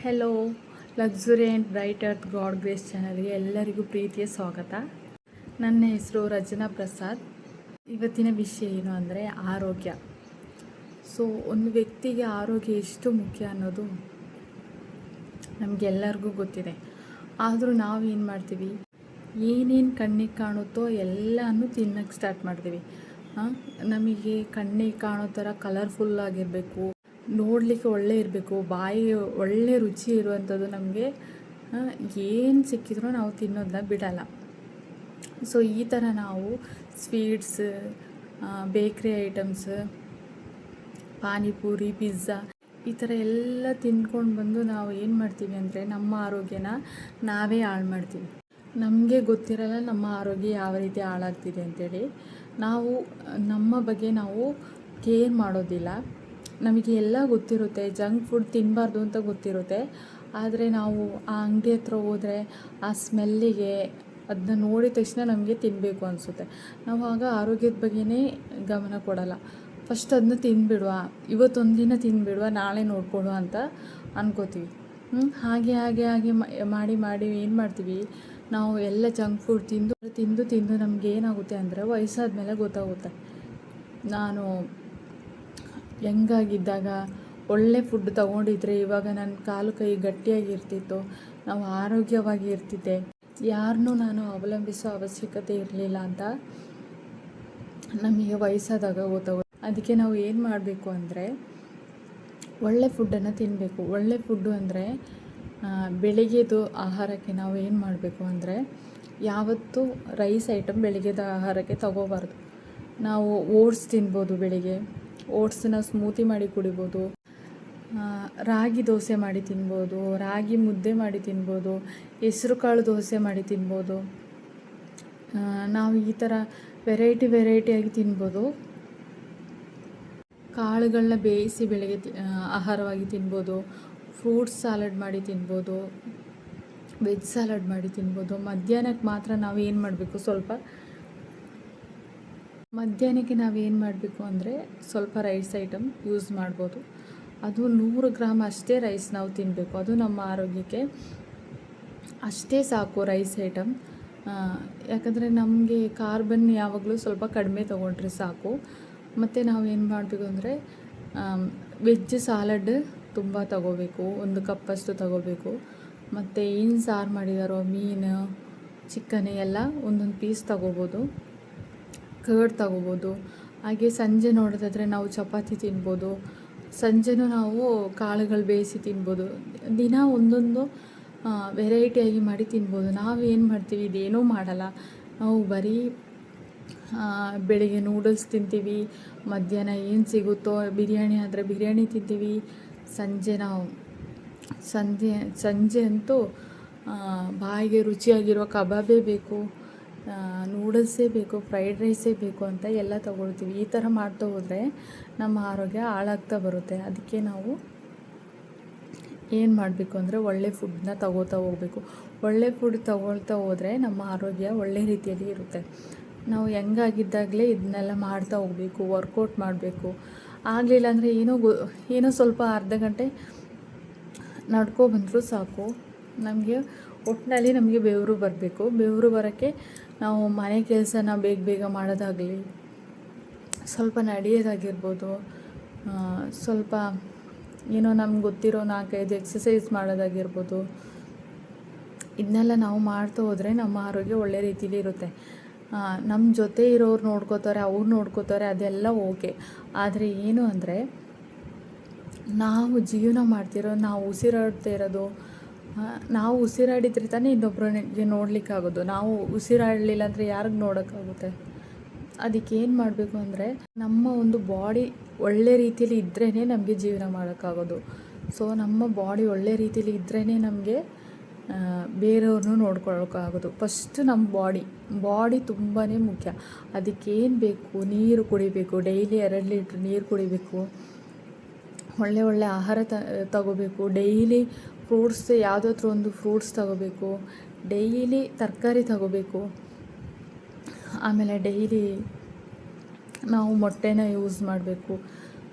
Hello, luxury and bright earth god grace ಚಾನಲ್ಗೆ ಎಲ್ಲರಿಗೂ ಪ್ರೀತಿಯ ಸ್ವಾಗತ. ನನ್ನ ಹೆಸರು ರಚನಾ ಪ್ರಸಾದ್. ಇವತ್ತಿನ ವಿಷಯ ಏನು ಅಂದರೆ ಆರೋಗ್ಯ. ಸೊ ಒಂದು ವ್ಯಕ್ತಿಗೆ ಆರೋಗ್ಯ ಎಷ್ಟು ಮುಖ್ಯ ಅನ್ನೋದು ನಮಗೆಲ್ಲರಿಗೂ ಗೊತ್ತಿದೆ. ಆದರೂ ನಾವು ಏನು ಮಾಡ್ತೀವಿ, ಏನೇನು ಕಣ್ಣಿಗೆ ಕಾಣುತ್ತೋ ಎಲ್ಲನೂ ತಿನ್ನೋಕ್ಕೆ ಸ್ಟಾರ್ಟ್ ಮಾಡ್ತೀವಿ. ನಮಗೆ ಕಣ್ಣಿಗೆ ಕಾಣೋ ಥರ ಕಲರ್ಫುಲ್ಲಾಗಿರಬೇಕು, ನೋಡಲಿಕ್ಕೆ ಒಳ್ಳೆ ಇರಬೇಕು, ಬಾಯಿ ಒಳ್ಳೆ ರುಚಿ ಇರುವಂಥದ್ದು ನಮಗೆ ಏನು ಸಿಕ್ಕಿದ್ರೂ ನಾವು ತಿನ್ನೋದನ್ನ ಬಿಡಲ್ಲ. ಸೊ ಈ ಥರ ನಾವು sweets, bakery items, panipuri, pizza ಈ ಥರ ಎಲ್ಲ ತಿಂದ್ಕೊಂಡು ಬಂದು ನಾವು ಏನು ಮಾಡ್ತೀವಿ ಅಂದರೆ ನಮ್ಮ ಆರೋಗ್ಯನ ನಾವೇ ಹಾಳು ಮಾಡ್ತೀವಿ. ನಮಗೆ ಗೊತ್ತಿರಲ್ಲ ನಮ್ಮ ಆರೋಗ್ಯ ಯಾವ ರೀತಿ ಹಾಳಾಗ್ತಿದೆ ಅಂಥೇಳಿ. ನಾವು ನಮ್ಮ ಬಗ್ಗೆ ನಾವು ಕೇರ್ ಮಾಡೋದಿಲ್ಲ. ನಮಗೆ ಎಲ್ಲ ಗೊತ್ತಿರುತ್ತೆ, ಜಂಕ್ ಫುಡ್ ತಿನ್ನಬಾರ್ದು ಅಂತ ಗೊತ್ತಿರುತ್ತೆ. ಆದರೆ ನಾವು ಆ ಅಂಗಡಿ ಹತ್ರ ಹೋದರೆ ಆ ಸ್ಮೆಲ್ಲಿಗೆ ಅದನ್ನ ನೋಡಿದ ತಕ್ಷಣ ನಮಗೆ ತಿನ್ನಬೇಕು ಅನಿಸುತ್ತೆ. ನಾವು ಆಗ ಆರೋಗ್ಯದ ಬಗ್ಗೆನೇ ಗಮನ ಕೊಡಲ್ಲ. ಫಸ್ಟ್ ಅದನ್ನ ತಿಂದುಬಿಡುವ, ಇವತ್ತೊಂದು ದಿನ ತಿಂದುಬಿಡುವ, ನಾಳೆ ನೋಡ್ಕೊಳ್ಳುವ ಅಂತ ಅನ್ಕೋತೀವಿ. ಹಾಗೆ ಹಾಗೆ ಹಾಗೆ ಮಾಡಿ ಏನು ಮಾಡ್ತೀವಿ, ನಾವು ಎಲ್ಲ ಜಂಕ್ ಫುಡ್ ತಿಂದು ನಮ್ಗೆ ಏನಾಗುತ್ತೆ ಅಂದರೆ ವಯಸ್ಸಾದ ಮೇಲೆ ಗೊತ್ತಾಗುತ್ತೆ. ನಾನು ಯಂಗಾಗಿದ್ದಾಗ ಒಳ್ಳೆ ಫುಡ್ ತೊಗೊಂಡಿದ್ರೆ ಇವಾಗ ನನ್ನ ಕಾಲು ಕೈ ಗಟ್ಟಿಯಾಗಿರ್ತಿತ್ತು, ನಾವು ಆರೋಗ್ಯವಾಗಿ ಇರ್ತಿದ್ದೆ, ಯಾರನ್ನೂ ನಾನು ಅವಲಂಬಿಸೋ ಅವಶ್ಯಕತೆ ಇರಲಿಲ್ಲ ಅಂತ ನಮಗೆ ವಯಸ್ಸಾದಾಗ ಗೊತ್ತಾಗುತ್ತೆ. ಅದಕ್ಕೆ ನಾವು ಏನು ಮಾಡಬೇಕು ಅಂದರೆ ಒಳ್ಳೆ ಫುಡ್ಡನ್ನು ತಿನ್ನಬೇಕು. ಒಳ್ಳೆ ಫುಡ್ಡು ಅಂದರೆ ಬೆಳಿಗ್ಗೆದು ಆಹಾರಕ್ಕೆ ನಾವು ಏನು ಮಾಡಬೇಕು ಅಂದರೆ ಯಾವತ್ತೂ ರೈಸ್ ಐಟಮ್ ಬೆಳಿಗ್ಗೆದ ಆಹಾರಕ್ಕೆ ತಗೋಬಾರ್ದು. ನಾವು ಓಟ್ಸ್ ತಿನ್ಬೋದು, ಬೆಳಿಗ್ಗೆ ಓಟ್ಸನ್ನ ಸ್ಮೂತಿ ಮಾಡಿ ಕುಡಿಬೋದು, ರಾಗಿ ದೋಸೆ ಮಾಡಿ ತಿನ್ಬೋದು, ರಾಗಿ ಮುದ್ದೆ ಮಾಡಿ ತಿನ್ಬೋದು, ಹೆಸ್ರು ಕಾಳು ದೋಸೆ ಮಾಡಿ ತಿನ್ಬೋದು. ನಾವು ಈ ಥರ ವೆರೈಟಿಯಾಗಿ ತಿನ್ಬೋದು. ಕಾಳುಗಳನ್ನ ಬೇಯಿಸಿ ಬೆಳಗ್ಗೆ ಆಹಾರವಾಗಿ ತಿನ್ಬೋದು. ಫ್ರೂಟ್ಸ್ ಸಾಲಡ್ ಮಾಡಿ ತಿನ್ಬೋದು, ವೆಜ್ ಸಾಲಡ್ ಮಾಡಿ ತಿನ್ಬೋದು. ಮಧ್ಯಾಹ್ನಕ್ಕೆ ಮಾತ್ರ ನಾವು ಏನು ಮಾಡಬೇಕು, ಮಧ್ಯಾಹ್ನಕ್ಕೆ ನಾವೇನು ಮಾಡಬೇಕು ಅಂದರೆ ಸ್ವಲ್ಪ ರೈಸ್ ಐಟಮ್ ಯೂಸ್ ಮಾಡ್ಬೋದು. ಅದು 100 ಗ್ರಾಮ್ ಅಷ್ಟೇ ರೈಸ್ ನಾವು ತಿನ್ನಬೇಕು. ಅದು ನಮ್ಮ ಆರೋಗ್ಯಕ್ಕೆ ಅಷ್ಟೇ ಸಾಕು ರೈಸ್ ಐಟಮ್. ಯಾಕಂದರೆ ನಮಗೆ ಕಾರ್ಬನ್ ಯಾವಾಗಲೂ ಸ್ವಲ್ಪ ಕಡಿಮೆ ತೊಗೊಂಡ್ರೆ ಸಾಕು. ಮತ್ತು ನಾವು ಏನು ಮಾಡಬೇಕು ಅಂದರೆ ವೆಜ್ ಸಾಲಡ್ ತುಂಬ ತಗೋಬೇಕು, 1 ಕಪ್ಪಷ್ಟು ತಗೋಬೇಕು. ಮತ್ತು ಏನು ಸಾರು ಮಾಡಿದಾರೋ ಮೀನು, ಚಿಕನ್ ಎಲ್ಲ ಒಂದೊಂದು ಪೀಸ್ ತಗೋಬೋದು, ಕರ್ಡ್ ತಗೋಬೋದು. ಹಾಗೆ ಸಂಜೆ ನೋಡೋದಾದರೆ ನಾವು ಚಪಾತಿ ತಿನ್ಬೋದು. ಸಂಜೆನೂ ನಾವು ಕಾಳುಗಳು ಬೇಯಿಸಿ ತಿನ್ಬೋದು. ದಿನ ಒಂದೊಂದು ವೆರೈಟಿಯಾಗಿ ಮಾಡಿ ತಿನ್ಬೋದು. ನಾವೇನು ಮಾಡ್ತೀವಿ, ಇದೇನೂ ಮಾಡಲ್ಲ. ನಾವು ಬರೀ ಬೆಳಿಗ್ಗೆ ನೂಡಲ್ಸ್ ತಿಂತೀವಿ, ಮಧ್ಯಾಹ್ನ ಏನು ಸಿಗುತ್ತೋ ಬಿರಿಯಾನಿ ಆದರೆ ಬಿರಿಯಾನಿ ತಿಂತೀವಿ. ಸಂಜೆ ಅಂತೂ ಬಾಯಿಗೆ ರುಚಿಯಾಗಿರುವ ಕಬಾಬೇ ಬೇಕು, ನೂಡಲ್ಸೇ ಬೇಕು, ಫ್ರೈಡ್ ರೈಸೇ ಬೇಕು ಅಂತ ಎಲ್ಲ ತಗೊಳ್ತೀವಿ. ಈ ಥರ ಮಾಡ್ತಾ ಹೋದರೆ ನಮ್ಮ ಆರೋಗ್ಯ ಹಾಳಾಗ್ತಾ ಬರುತ್ತೆ. ಅದಕ್ಕೆ ನಾವು ಏನು ಮಾಡಬೇಕು ಅಂದರೆ ಒಳ್ಳೆ ಫುಡ್ನ ತಗೋತಾ ಹೋಗಬೇಕು. ಒಳ್ಳೆ ಫುಡ್ ತಗೊಳ್ತಾ ಹೋದರೆ ನಮ್ಮ ಆರೋಗ್ಯ ಒಳ್ಳೆ ರೀತಿಯಲ್ಲಿ ಇರುತ್ತೆ. ನಾವು ಹೆಂಗಾಗಿದ್ದಾಗಲೇ ಇದನ್ನೆಲ್ಲ ಮಾಡ್ತಾ ಹೋಗಬೇಕು, ವರ್ಕೌಟ್ ಮಾಡಬೇಕು. ಆಗಲಿಲ್ಲ ಅಂದರೆ ಏನೋ ಸ್ವಲ್ಪ ಅರ್ಧ ಗಂಟೆ ನಡ್ಕೊಬಂದರೂ ಸಾಕು. ಒಟ್ಟಿನಲ್ಲಿ ನಮಗೆ ಬೆವರು ಬರಬೇಕು. ಬೆವರು ಬರೋಕ್ಕೆ ನಾವು ಮನೆ ಕೆಲಸನ ಬೇಗ ಮಾಡೋದಾಗಲಿ, ಸ್ವಲ್ಪ ನಡೆಯೋದಾಗಿರ್ಬೋದು, ಸ್ವಲ್ಪ ಏನೋ ನಮ್ಗೆ ಗೊತ್ತಿರೋ 4-5 ಎಕ್ಸಸೈಸ್ ಮಾಡೋದಾಗಿರ್ಬೋದು. ಇದನ್ನೆಲ್ಲ ನಾವು ಮಾಡ್ತಾ ಹೋದರೆ ನಮ್ಮ ಆರೋಗ್ಯ ಒಳ್ಳೆ ರೀತಿಲಿ ಇರುತ್ತೆ. ನಮ್ಮ ಜೊತೆ ಇರೋರು ನೋಡ್ಕೋತಾರೆ, ಅವ್ರು ನೋಡ್ಕೋತಾರೆ, ಅದೆಲ್ಲ ಓಕೆ. ಆದರೆ ಏನು ಅಂದರೆ ನಾವು ಜೀವನ ಮಾಡ್ತಿರೋ, ನಾವು ಉಸಿರಾಡ್ತಾ ಇರೋದು, ನಾವು ಉಸಿರಾಡಿದ್ರೆ ತಾನೇ ಇನ್ನೊಬ್ಬರಿಗೆ ನೋಡಲಿಕ್ಕಾಗೋದು. ನಾವು ಉಸಿರಾಡಲಿಲ್ಲ ಅಂದರೆ ಯಾರಿಗೆ ನೋಡೋಕ್ಕಾಗುತ್ತೆ? ಅದಕ್ಕೆ ಏನು ಮಾಡಬೇಕು ಅಂದರೆ ನಮ್ಮ ಒಂದು ಬಾಡಿ ಒಳ್ಳೆ ರೀತಿಯಲ್ಲಿ ಇದ್ರೇ ನಮಗೆ ಜೀವನ ಮಾಡೋಕ್ಕಾಗೋದು. ಸೊ ನಮ್ಮ ಬಾಡಿ ಒಳ್ಳೆ ರೀತಿಯಲ್ಲಿ ಇದ್ರೇ ನಮಗೆ ಬೇರೆಯವ್ರನ್ನೂ ನೋಡ್ಕೊಳ್ಳೋಕ್ಕಾಗೋದು. ಫಸ್ಟ್ ನಮ್ಮ ಬಾಡಿ ತುಂಬಾ ಮುಖ್ಯ. ಅದಕ್ಕೇನು ಬೇಕು, ನೀರು ಕುಡಿಬೇಕು, ಡೈಲಿ 2 ಲೀಟ್ರ್ ನೀರು ಕುಡಿಬೇಕು, ಒಳ್ಳೆ ಆಹಾರ ತಗೋಬೇಕು, ಡೈಲಿ ಫ್ರೂಟ್ಸ್ ಯಾವುದಾದ್ರೂ ಒಂದು ಫ್ರೂಟ್ಸ್ ತಗೋಬೇಕು, ಡೈಲಿ ತರಕಾರಿ ತಗೋಬೇಕು. ಆಮೇಲೆ ಡೈಲಿ ನಾವು ಮೊಟ್ಟೆನ ಯೂಸ್ ಮಾಡಬೇಕು.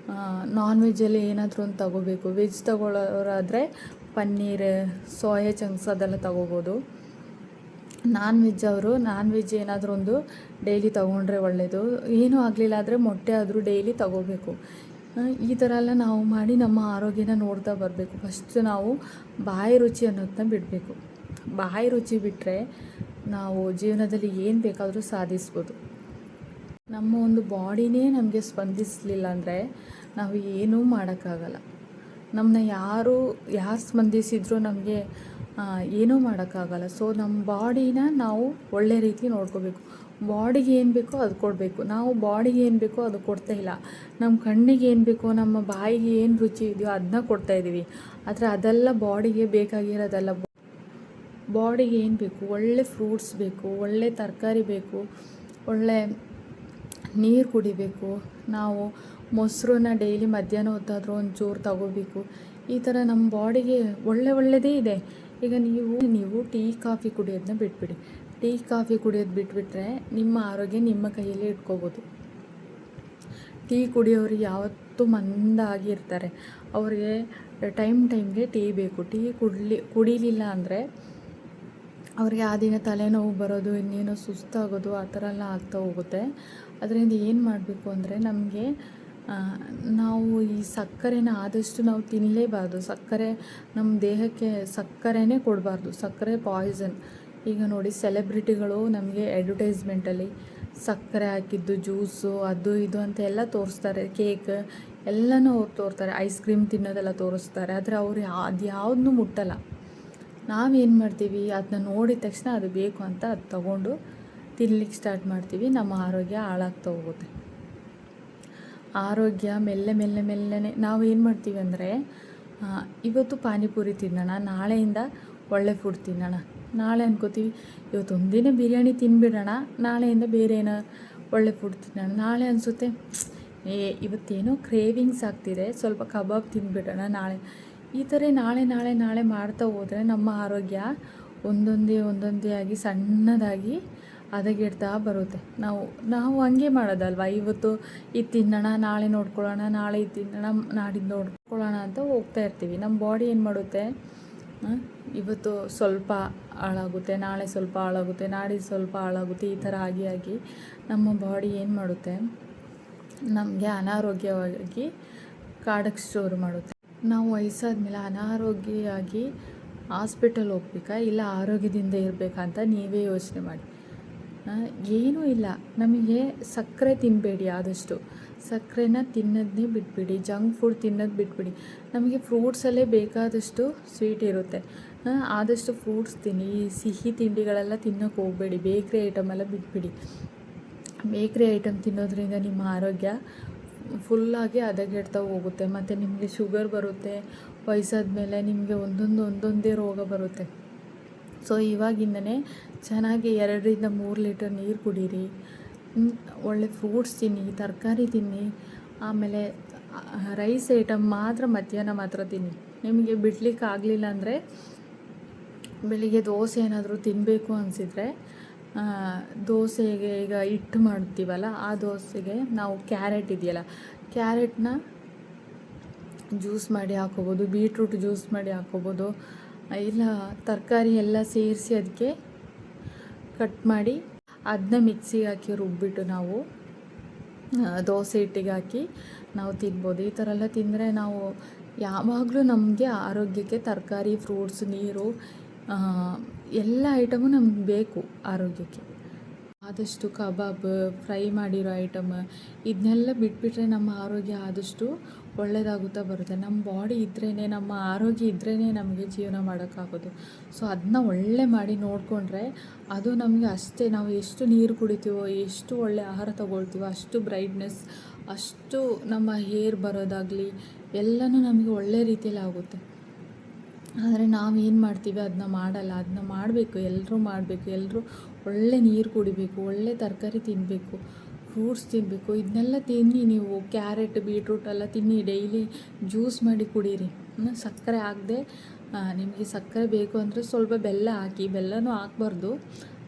ನಾನ್ ವೆಜ್ಜಲ್ಲಿ ಏನಾದರೂ ಒಂದು ತಗೋಬೇಕು. ವೆಜ್ ತಗೊಳ್ಳೋರಾದರೆ ಪನ್ನೀರ್, ಸೋಯಾ ಚಂಕ್ಸ್ ಅದೆಲ್ಲ ತೊಗೋಬೋದು. ನಾನ್ ವೆಜ್ ಏನಾದರೂ ಒಂದು ಡೈಲಿ ತೊಗೊಂಡ್ರೆ ಒಳ್ಳೆಯದು. ಏನೂ ಆಗಲಿಲ್ಲ ಆದರೆ ಮೊಟ್ಟೆ ಆದರೂ ಡೈಲಿ ತೊಗೋಬೇಕು. ಈ ಥರ ಎಲ್ಲ ನಾವು ಮಾಡಿ ನಮ್ಮ ಆರೋಗ್ಯನ ನೋಡ್ತಾ ಬರಬೇಕು. ಫಸ್ಟ್ ನಾವು ಬಾಯಿ ರುಚಿ ಅನ್ನೋದನ್ನ ಬಿಡಬೇಕು. ಬಾಯಿ ರುಚಿ ಬಿಟ್ಟರೆ ನಾವು ಜೀವನದಲ್ಲಿ ಏನು ಬೇಕಾದರೂ ಸಾಧಿಸ್ಬೋದು. ನಮ್ಮ ಒಂದು ಬಾಡಿನೇ ನಮಗೆ ಸ್ಪಂದಿಸಲಿಲ್ಲ ಅಂದರೆ ನಾವು ಏನೂ ಮಾಡೋಕ್ಕಾಗಲ್ಲ. ನಮ್ಮನ್ನ ಯಾರು ಸ್ಪಂದಿಸಿದರೂ ನಮಗೆ ಏನೂ ಮಾಡೋಕ್ಕಾಗಲ್ಲ. ಸೊ ನಮ್ಮ ಬಾಡಿನ ನಾವು ಒಳ್ಳೆ ರೀತಿ ನೋಡ್ಕೋಬೇಕು. ಬಾಡಿಗೆ ಏನು ಬೇಕೋ ಅದು ಕೊಡಬೇಕು. ನಾವು ಬಾಡಿಗೆ ಏನು ಬೇಕೋ ಅದು ಕೊಡ್ತಾಯಿಲ್ಲ. ನಮ್ಮ ಕಣ್ಣಿಗೆ ಏನು ಬೇಕೋ, ನಮ್ಮ ಬಾಯಿಗೆ ಏನು ರುಚಿ ಇದೆಯೋ ಅದನ್ನ ಕೊಡ್ತಾಯಿದ್ದೀವಿ. ಆದರೆ ಅದೆಲ್ಲ ಬಾಡಿಗೆ ಬೇಕಾಗಿರೋದಲ್ಲ. ಬಾಡಿಗೆ ಏನು ಬೇಕು? ಒಳ್ಳೆ ಫ್ರೂಟ್ಸ್ ಬೇಕು, ಒಳ್ಳೆ ತರಕಾರಿ ಬೇಕು, ಒಳ್ಳೆ ನೀರು ಕುಡಿಬೇಕು. ನಾವು ಮೊಸರನ್ನ ಡೈಲಿ ಮಧ್ಯಾಹ್ನ ಹೊತ್ತಾದರೂ ಒಂಚೂರು ತಗೋಬೇಕು. ಈ ಥರ ನಮ್ಮ ಬಾಡಿಗೆ ಒಳ್ಳೆಯದೇ ಇದೆ. ಈಗ ನೀವು ಟೀ ಕಾಫಿ ಕುಡಿಯೋದನ್ನ ಬಿಟ್ಬಿಡಿ. ಟೀ ಕಾಫಿ ಕುಡಿಯೋದು ಬಿಟ್ಬಿಟ್ರೆ ನಿಮ್ಮ ಆರೋಗ್ಯ ನಿಮ್ಮ ಕೈಯಲ್ಲೇ ಇಟ್ಕೋಬೋದು. ಟೀ ಕುಡಿಯೋರು ಯಾವತ್ತೂ ಮಂದಾಗಿರ್ತಾರೆ. ಅವ್ರಿಗೆ ಟೈಮ್ಗೆ ಟೀ ಬೇಕು. ಟೀ ಕುಡಿಲಿಲ್ಲ ಅಂದರೆ ಅವ್ರಿಗೆ ಆ ದಿನ ತಲೆನೋವು ಬರೋದು, ಇನ್ನೇನೋ ಸುಸ್ತಾಗೋದು, ಆ ಥರ ಎಲ್ಲ ಆಗ್ತಾ ಹೋಗುತ್ತೆ. ಅದರಿಂದ ಏನು ಮಾಡಬೇಕು ಅಂದರೆ ನಾವು ಈ ಸಕ್ಕರೆನ ಆದಷ್ಟು ನಾವು ತಿನ್ನಲೇಬಾರ್ದು. ಸಕ್ಕರೆ ನಮ್ಮ ದೇಹಕ್ಕೆ ಸಕ್ಕರೆನೇ ಕೊಡಬಾರ್ದು. ಸಕ್ಕರೆ ಪಾಯ್ಸನ್. ಈಗ ನೋಡಿ, ಸೆಲೆಬ್ರಿಟಿಗಳು ನಮಗೆ ಅಡ್ವರ್ಟೈಸ್ಮೆಂಟಲ್ಲಿ ಸಕ್ಕರೆ ಹಾಕಿದ್ದು ಜ್ಯೂಸು ಅದು ಇದು ಅಂತ ಎಲ್ಲ ತೋರಿಸ್ತಾರೆ. ಕೇಕ್ ಎಲ್ಲನೂ ಅವ್ರು ತೋರ್ತಾರೆ. ಐಸ್ ಕ್ರೀಮ್ ತಿನ್ನೋದೆಲ್ಲ ತೋರಿಸ್ತಾರೆ. ಆದರೆ ಅವ್ರು ಅದು ಯಾವುದನ್ನೂ ಮುಟ್ಟಲ್ಲ. ನಾವೇನು ಮಾಡ್ತೀವಿ, ಅದನ್ನ ನೋಡಿದ ತಕ್ಷಣ ಅದು ಬೇಕು ಅಂತ ಅದು ತೊಗೊಂಡು ತಿನ್ಲಿಕ್ಕೆ ಸ್ಟಾರ್ಟ್ ಮಾಡ್ತೀವಿ. ನಮ್ಮ ಆರೋಗ್ಯ ಹಾಳಾಗ್ತಾ ಹೋಗುತ್ತೆ. ಆರೋಗ್ಯ ಮೆಲ್ಲನೆ ನಾವು ಏನು ಮಾಡ್ತೀವಿ ಅಂದರೆ, ಇವತ್ತು ಪಾನಿಪುರಿ ತಿನ್ನೋಣ, ನಾಳೆಯಿಂದ ಒಳ್ಳೆ ಫುಡ್ ತಿನ್ನೋಣ. ನಾಳೆ ಅನ್ಕೋತೀವಿ ಇವತ್ತು ಒಂದಿನ ಬಿರಿಯಾನಿ ತಿನ್ಬಿಡೋಣ, ನಾಳೆಯಿಂದ ಬೇರೆ ಏನೋ ಒಳ್ಳೆ ಫುಡ್ ತಿನ್ನೋಣ. ನಾಳೆ ಅನಿಸುತ್ತೆ ಇವತ್ತೇನೋ ಕ್ರೇವಿಂಗ್ಸ್ ಆಗ್ತಿದೆ, ಸ್ವಲ್ಪ ಕಬಾಬ್ ತಿನ್ಬಿಡೋಣ ನಾಳೆ. ಈ ಥರ ನಾಳೆ ಮಾಡ್ತಾ ಹೋದರೆ ನಮ್ಮ ಆರೋಗ್ಯ ಒಂದೊಂದೇ ಆಗಿ ಸಣ್ಣದಾಗಿ ಹದಗೆಡ್ತಾ ಬರುತ್ತೆ. ನಾವು ಹಂಗೆ ಮಾಡೋದಲ್ವ. ಇವತ್ತು ಇದು ತಿನ್ನೋಣ, ನಾಳೆ ನೋಡ್ಕೊಳ್ಳೋಣ, ನಾಳೆ ಇದು ತಿನ್ನೋಣ, ನಾಡಿದ್ದು ನೋಡ್ಕೊಳ್ಳೋಣ ಅಂತ ಹೋಗ್ತಾ ಇರ್ತೀವಿ. ನಮ್ಮ ಬಾಡಿ ಏನು ಮಾಡುತ್ತೆ, ಇವತ್ತು ಸ್ವಲ್ಪ ಹಾಳಾಗುತ್ತೆ, ನಾಳೆ ಸ್ವಲ್ಪ ಹಾಳಾಗುತ್ತೆ, ನಾಡಿದ್ದು ಸ್ವಲ್ಪ ಹಾಳಾಗುತ್ತೆ. ಈ ಥರ ಆಗಿ ನಮ್ಮ ಬಾಡಿ ಏನು ಮಾಡುತ್ತೆ, ನಮಗೆ ಅನಾರೋಗ್ಯವಾಗಿ ಕಾಡಕ್ಕೆ ಶುರು ಮಾಡುತ್ತೆ. ನಾವು ವಯಸ್ಸಾದ ಮೇಲೆ ಅನಾರೋಗ್ಯವಾಗಿ ಹಾಸ್ಪಿಟಲ್ ಹೋಗ್ಬೇಕಾ, ಇಲ್ಲ ಆರೋಗ್ಯದಿಂದ ಇರಬೇಕಾ ಅಂತ ನೀವೇ ಯೋಚನೆ ಮಾಡಿ. ಏನೂ ಇಲ್ಲ. ನಮಗೆ ಸಕ್ಕರೆ ತಿನ್ನಬೇಡಿ. ಆದಷ್ಟು ಸಕ್ಕರೆನ ತಿನ್ನೋದನ್ನೇ ಬಿಟ್ಬಿಡಿ. ಜಂಕ್ ಫುಡ್ ತಿನ್ನೋದು ಬಿಟ್ಬಿಡಿ. ನಮಗೆ ಫ್ರೂಟ್ಸಲ್ಲೇ ಬೇಕಾದಷ್ಟು ಸ್ವೀಟ್ ಇರುತ್ತೆ. ಆದಷ್ಟು ಫ್ರೂಟ್ಸ್ ತಿನ್ನಿ. ಸಿಹಿ ತಿಂಡಿಗಳೆಲ್ಲ ತಿನ್ನೋಕ್ಕೆ ಹೋಗಬೇಡಿ. ಬೇಕ್ರಿ ಐಟಮ್ ಎಲ್ಲ ಬಿಟ್ಬಿಡಿ. ಬೇಕ್ರಿ ಐಟಮ್ ತಿನ್ನೋದ್ರಿಂದ ನಿಮ್ಮ ಆರೋಗ್ಯ ಫುಲ್ಲಾಗಿ ಹದಗೆಡ್ತಾ ಹೋಗುತ್ತೆ. ಮತ್ತು ನಿಮಗೆ ಶುಗರ್ ಬರುತ್ತೆ. ವಯಸ್ಸಾದ ಮೇಲೆ ನಿಮಗೆ ಒಂದೊಂದೇ ರೋಗ ಬರುತ್ತೆ. ಸೊ ಇವಾಗಿಂದನೇ ಚೆನ್ನಾಗಿ 2-3 ಲೀಟರ್ ನೀರು ಕುಡೀರಿ. ಒಳ್ಳೆ ಫ್ರೂಟ್ಸ್ ತಿನ್ನಿ, ತರಕಾರಿ ತಿನ್ನಿ. ಆಮೇಲೆ ರೈಸ್ ಐಟಮ್ ಮಧ್ಯಾಹ್ನ ಮಾತ್ರ ತಿನ್ನಿ. ನಿಮಗೆ ಬಿಡ್ಲಿಕ್ಕೆ ಆಗಲಿಲ್ಲ ಅಂದರೆ ಬೆಳಿಗ್ಗೆ ದೋಸೆ ಏನಾದರೂ ತಿನ್ನಬೇಕು ಅನಿಸಿದರೆ, ದೋಸೆಗೆ ಈಗ ಹಿಟ್ಟು ಮಾಡ್ತೀವಲ್ಲ, ಆ ದೋಸೆಗೆ ನಾವು ಕ್ಯಾರೆಟ್ ಇದೆಯಲ್ಲ, ಕ್ಯಾರೆಟ್ನ ಜ್ಯೂಸ್ ಮಾಡಿ ಹಾಕೋಬೋದು, ಬೀಟ್ರೂಟ್ ಜ್ಯೂಸ್ ಮಾಡಿ ಹಾಕೋಬೋದು. ಇಲ್ಲ ತರಕಾರಿ ಎಲ್ಲ ಸೇರಿಸಿ ಅದಕ್ಕೆ ಕಟ್ ಮಾಡಿ ಅದನ್ನ ಮಿಕ್ಸಿಗೆ ಹಾಕಿ ರುಬ್ಬಿಟ್ಟು ನಾವು ದೋಸೆ ಹಿಟ್ಟಿಗೆ ಹಾಕಿ ನಾವು ತಿನ್ಬೋದು. ಈ ಥರ ಎಲ್ಲ ತಿಂದರೆ ನಾವು ಯಾವಾಗಲೂ ನಮಗೆ ಆರೋಗ್ಯಕ್ಕೆ ತರಕಾರಿ, ಫ್ರೂಟ್ಸ್, ನೀರು ಎಲ್ಲ ಐಟಮು ನಮ್ಗೆ ಬೇಕು ಆರೋಗ್ಯಕ್ಕೆ. ಆದಷ್ಟು ಕಬಾಬ್, ಫ್ರೈ ಮಾಡಿರೋ ಐಟಮ್ ಇದನ್ನೆಲ್ಲ ಬಿಟ್ಬಿಟ್ರೆ ನಮ್ಮ ಆರೋಗ್ಯ ಆದಷ್ಟು ಒಳ್ಳೆಯದಾಗುತ್ತಾ ಬರುತ್ತೆ. ನಮ್ಮ ಬಾಡಿ ಇದ್ರೇ, ನಮ್ಮ ಆರೋಗ್ಯ ಇದ್ರೇ ನಮಗೆ ಜೀವನ ಮಾಡೋಕ್ಕಾಗೋದು. ಸೊ ಅದನ್ನ ಒಳ್ಳೆ ಮಾಡಿ ನೋಡಿಕೊಂಡ್ರೆ ಅದು ನಮಗೆ ಅಷ್ಟೇ. ನಾವು ಎಷ್ಟು ನೀರು ಕುಡಿತೀವೋ, ಎಷ್ಟು ಒಳ್ಳೆ ಆಹಾರ ತೊಗೊಳ್ತೀವೋ ಅಷ್ಟು ಬ್ರೈಟ್ನೆಸ್, ಅಷ್ಟು ನಮ್ಮ ಹೇರ್ ಬರೋದಾಗಲಿ ಎಲ್ಲನೂ ನಮಗೆ ಒಳ್ಳೆ ರೀತಿಯಲ್ಲಿ ಆಗುತ್ತೆ. ಆದರೆ ನಾವೇನು ಮಾಡ್ತೀವಿ, ಅದನ್ನ ಮಾಡಲ್ಲ. ಅದನ್ನ ಮಾಡಬೇಕು, ಎಲ್ಲರೂ ಮಾಡಬೇಕು. ಎಲ್ಲರೂ ಒಳ್ಳೆ ನೀರು ಕುಡಿಬೇಕು, ಒಳ್ಳೆ ತರಕಾರಿ ತಿನ್ನಬೇಕು, ಫ್ರೂಟ್ಸ್ ತಿನ್ನಬೇಕು. ಇದನ್ನೆಲ್ಲ ತಿನ್ನಿ. ನೀವು ಕ್ಯಾರೆಟ್, ಬೀಟ್ರೂಟ್ ಎಲ್ಲ ತಿನ್ನಿ. ಡೈಲಿ ಜ್ಯೂಸ್ ಮಾಡಿ ಕುಡೀರಿ. ಸಕ್ಕರೆ ಹಾಕದೆ, ನಿಮಗೆ ಸಕ್ಕರೆ ಬೇಕು ಅಂದರೆ ಸ್ವಲ್ಪ ಬೆಲ್ಲ ಹಾಕಿ. ಬೆಲ್ಲನೂ ಹಾಕ್ಬಾರ್ದು,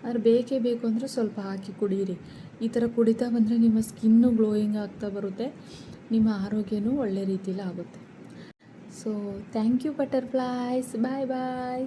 ಆದರೆ ಬೇಕೇ ಬೇಕು ಅಂದರೆ ಸ್ವಲ್ಪ ಹಾಕಿ ಕುಡೀರಿ. ಈ ಥರ ಕುಡಿತಾ ಬಂದರೆ ನಿಮ್ಮ ಸ್ಕಿನ್ನು ಗ್ಲೋಯಿಂಗ್ ಆಗ್ತಾ ಬರುತ್ತೆ. ನಿಮ್ಮ ಆರೋಗ್ಯನೂ ಒಳ್ಳೆ ರೀತಿಯಲ್ಲಿ ಆಗುತ್ತೆ. So so thank you butterflies, bye bye.